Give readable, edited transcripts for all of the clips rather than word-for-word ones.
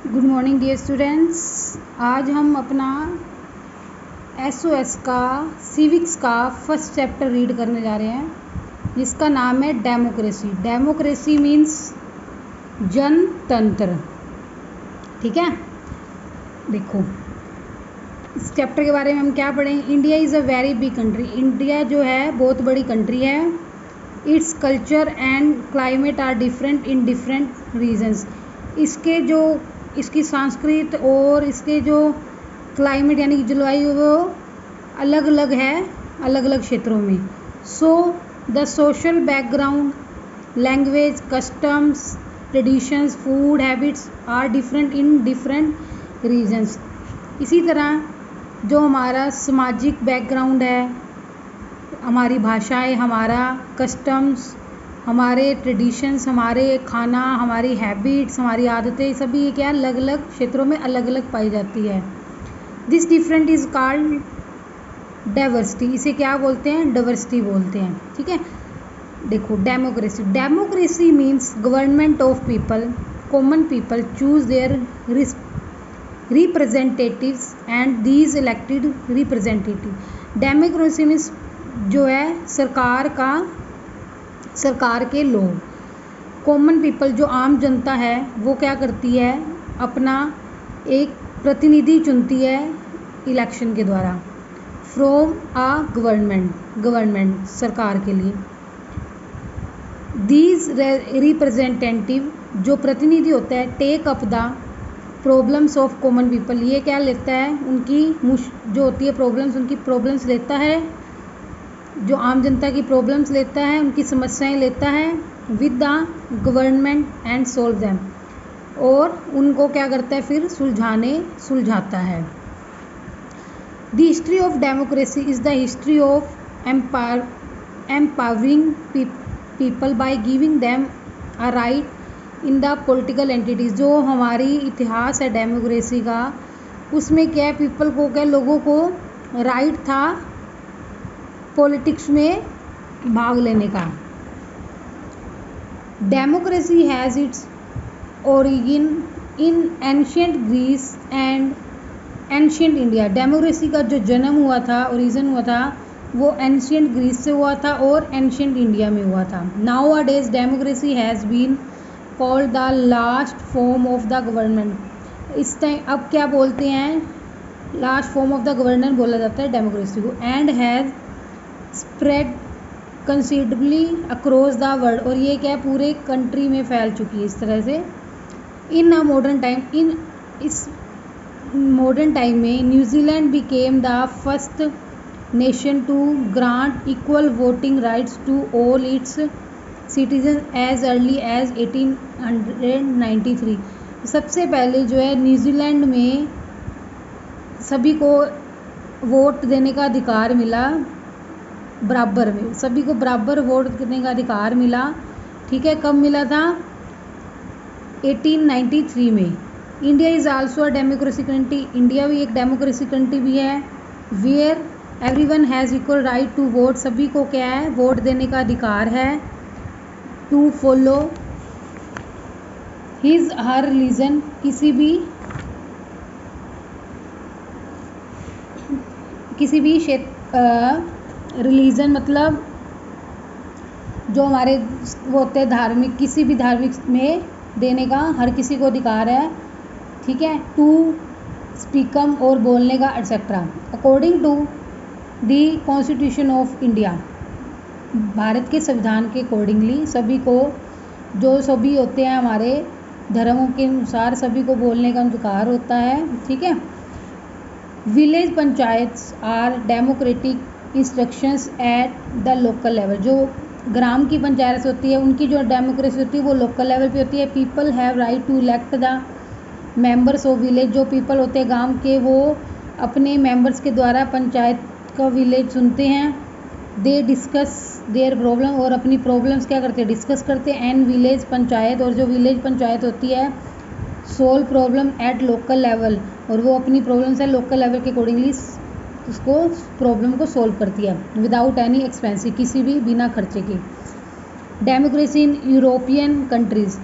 Good morning dear students. आज हम अपना एसओएस का सिविक्स का फर्स्ट चैप्टर रीड करने जा रहे हैं, जिसका नाम है डेमोक्रेसी। डेमोक्रेसी मीन्स जनतंत्र। ठीक है, देखो इस चैप्टर के बारे में हम क्या पढ़ेंगे। India is a very big country. India जो है बहुत बड़ी कंट्री है। Its culture and climate are different in different regions. इसकी संस्कृत और इसके जो क्लाइमेट यानी कि जलवायु वो अलग अलग है, अलग अलग क्षेत्रों में। So the social background, language, customs, traditions, food habits are different in different regions. इसी तरह जो हमारा सामाजिक बैकग्राउंड है, हमारी भाषाएं, हमारा कस्टम्स, हमारे ट्रेडिशंस, हमारे खाना, हमारी हैबिट्स, हमारी आदतें, सभी ये क्या अलग अलग क्षेत्रों में अलग अलग पाई जाती है। This different is called diversity. इसे क्या बोलते हैं? डाइवर्सिटी बोलते हैं। ठीक है, देखो democracy. Democracy means government of people, common people choose there representatives and these elected representative. Democracy means जो है सरकार के लोग, कॉमन पीपल जो आम जनता है वो क्या करती है, अपना एक प्रतिनिधि चुनती है इलेक्शन के द्वारा फ्रॉम आ गवर्नमेंट सरकार के लिए। दीज रिप्रेजेंटेटिव जो प्रतिनिधि होता है take up the problems of common people. ये क्या लेता है, उनकी जो होती है प्रॉब्लम्स, उनकी प्रॉब्लम्स लेता है, जो आम जनता की प्रॉब्लम्स लेता है, उनकी समस्याएं लेता है with the government and solve them, और उनको क्या करता है फिर सुलझाता है। The history of democracy is the history of empowering people by giving them a right in the political entities. जो हमारी इतिहास है डेमोक्रेसी का, उसमें क्या है, पीपल को क्या, लोगों को राइट था पॉलिटिक्स में भाग लेने का। Democracy has its origin in ancient Greece and ancient India. Democracy का जो जन्म हुआ था, ओरिजिन हुआ था, वो एंशियंट ग्रीस से हुआ था और एंशियंट इंडिया में हुआ था। Nowadays democracy has been called the last form of the government. इस टाइम अब क्या बोलते हैं, last form of the government बोला जाता है डेमोक्रेसी को। And has spread considerably across the world. और ये क्या है, पूरे कंट्री में फैल चुकी है इस तरह से। इन अ मॉडर्न टाइम, इस मॉडर्न टाइम में New Zealand became the first nation to grant equal voting rights to all its citizen as early as 1893। सबसे पहले जो है न्यूजीलैंड में सभी को वोट देने का अधिकार मिला, बराबर में सभी को बराबर वोट देने का अधिकार मिला। ठीक है, कब मिला था? 1893 में। India is also a democracy country. India भी एक डेमोक्रेसी कंट्री भी है। Where everyone has equal right to vote. सभी को क्या है, वोट देने का अधिकार है। To follow his her religion. किसी भी रिलीजन मतलब जो हमारे वो होते हैं धार्मिक, किसी भी धार्मिक में देने का हर किसी को अधिकार है। ठीक है, टू स्पीकम और बोलने का etcetera. According to the constitution of India, Bharat के संविधान के अकॉर्डिंगली सभी को, जो सभी होते हैं हमारे धर्मों के अनुसार, सभी को बोलने का अधिकार होता है। ठीक है, village panchayats are democratic instructions at the local level. जो ग्राम की पंचायत होती है, उनकी जो डेमोक्रेसी होती है वो लोकल लेवल पे होती है। People have right to elect the members of village. जो पीपल होते हैं गांव के, वो अपने मेंबर्स के द्वारा पंचायत का विलेज चुनते हैं। दे डिस्कस देयर प्रॉब्लम, और अपनी प्रॉब्लम्स क्या करते हैं, डिस्कस करते हैं। एंड विलेज पंचायत, और जो विलेज पंचायत होती है, solve problem at local level, और वो अपनी प्रॉब्लम्स है लोकल लेवल के अकॉर्डिंगली उसको प्रॉब्लम को सोल्व करती है विदाउट एनी एक्सपेंसिव, किसी भी बिना खर्चे के। Democracy in European countries.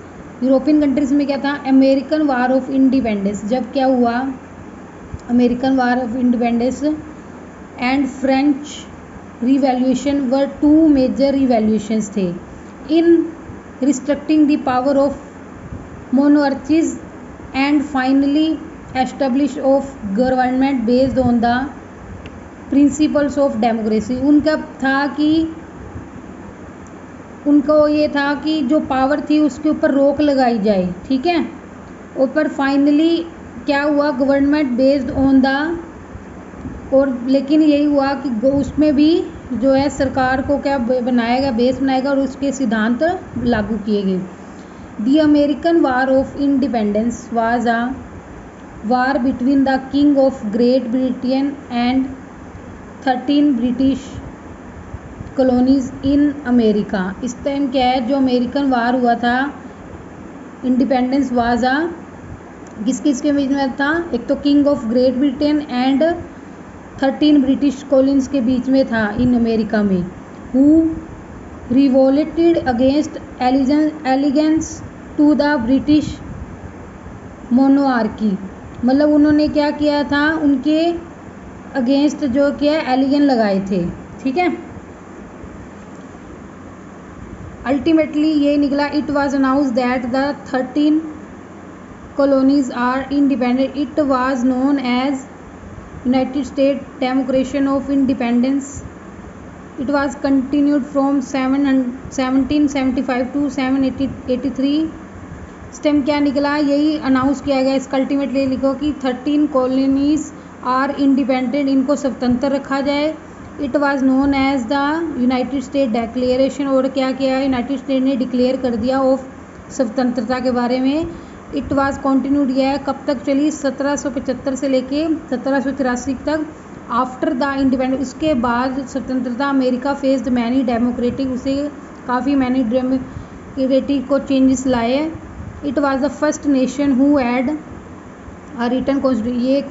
European countries में क्या था, अमेरिकन वार ऑफ इंडिपेंडेंस, जब क्या हुआ American war of independence and French revolution were two major revolutions थे in restricting the power of monarchies and finally establish of government based on the principles of democracy. उनका था कि उनको ये था कि जो पावर थी उसके ऊपर रोक लगाई जाए, ठीक है। ऊपर फाइनली क्या हुआ, गवर्नमेंट बेस्ड ऑन द, और लेकिन यही हुआ कि उसमें भी जो है सरकार को क्या बनाया गया, बेस बनाया गया और उसके सिद्धांत लागू किए गए। The American war of independence was a war between the king of Great Britain and 13 British colonies in America. इस टाइम क्या है, जो अमेरिकन वार हुआ था इंडिपेंडेंस वाज अ किस किस के बीच में था, एक तो king of Great Britain and 13 British colonies के बीच में था इन अमेरिका में। Who revolted against allegiance to the British monarchy, मतलब उन्होंने क्या किया था, उनके अगेंस्ट जो क्या एलिगन लगाए थे, ठीक है। अल्टीमेटली ये निकला, it was announce that the 13 colonies are independent. It was known as United States Declaration of Independence. It was continued from 1775 to 1783. इस टाइम क्या निकला, यही अनाउंस किया गया। इसका अल्टीमेटली लिखो कि 13 कॉलोनीज आर इंडिपेंडेंट, इनको स्वतंत्र रखा जाए। It was known as the United State declaration, और क्या किया, यूनाइटेड स्टेट ने डिक्लेयर कर दिया ऑफ स्वतंत्रता के बारे में। इट वाज कॉन्टिन्यूड, यह कब तक चली, 1775 से लेके 1783 तक। आफ्टर द इंडिपेंडेंस, उसके बाद स्वतंत्रता, अमेरिका फेस्ड मैनी डेमोक्रेटिक, उसे काफ़ी मैनी डेमोक्रेटिक को चेंजेस लाए। It was the first nation who had a written constitution, ये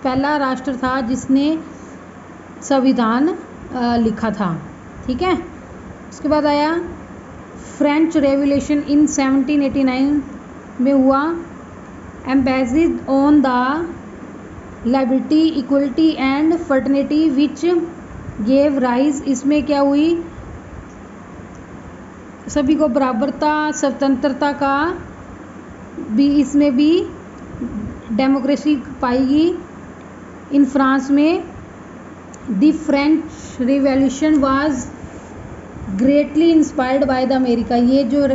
पहला राष्ट्र था जिसने संविधान लिखा था, ठीक है। उसके बाद आया फ्रेंच रेवोल्यूशन इन 1789 में हुआ। Emphasised on the liberty equality and fraternity which gave rise, इसमें क्या हुई, सभी को बराबरता स्वतंत्रता का भी, इसमें भी डेमोक्रेसी पाएगी। इन फ्रांस में the French revolution was greatly inspired by the America, ये जो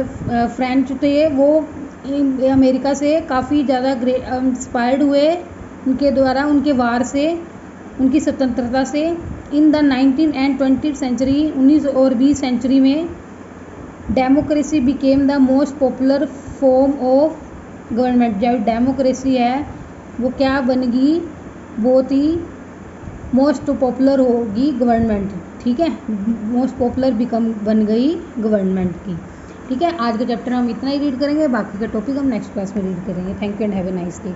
फ्रेंच थे वो अमेरिका से काफ़ी ज़्यादा इंस्पायर्ड हुए उनके द्वारा, उनके वार से, उनकी स्वतंत्रता से। इन द 19 एंड 20 सेंचुरी, 19 और 20 सेंचुरी में democracy became the most popular form of government, जब डेमोक्रेसी है वो क्या बनेगी, बहुत ही मोस्ट पॉपुलर होगी गवर्नमेंट, ठीक है, मोस्ट पॉपुलर बन गई गवर्नमेंट की, ठीक है। आज का चैप्टर हम इतना ही रीड करेंगे, बाकी का टॉपिक हम नेक्स्ट क्लास में रीड करेंगे। Thank you and have a nice day.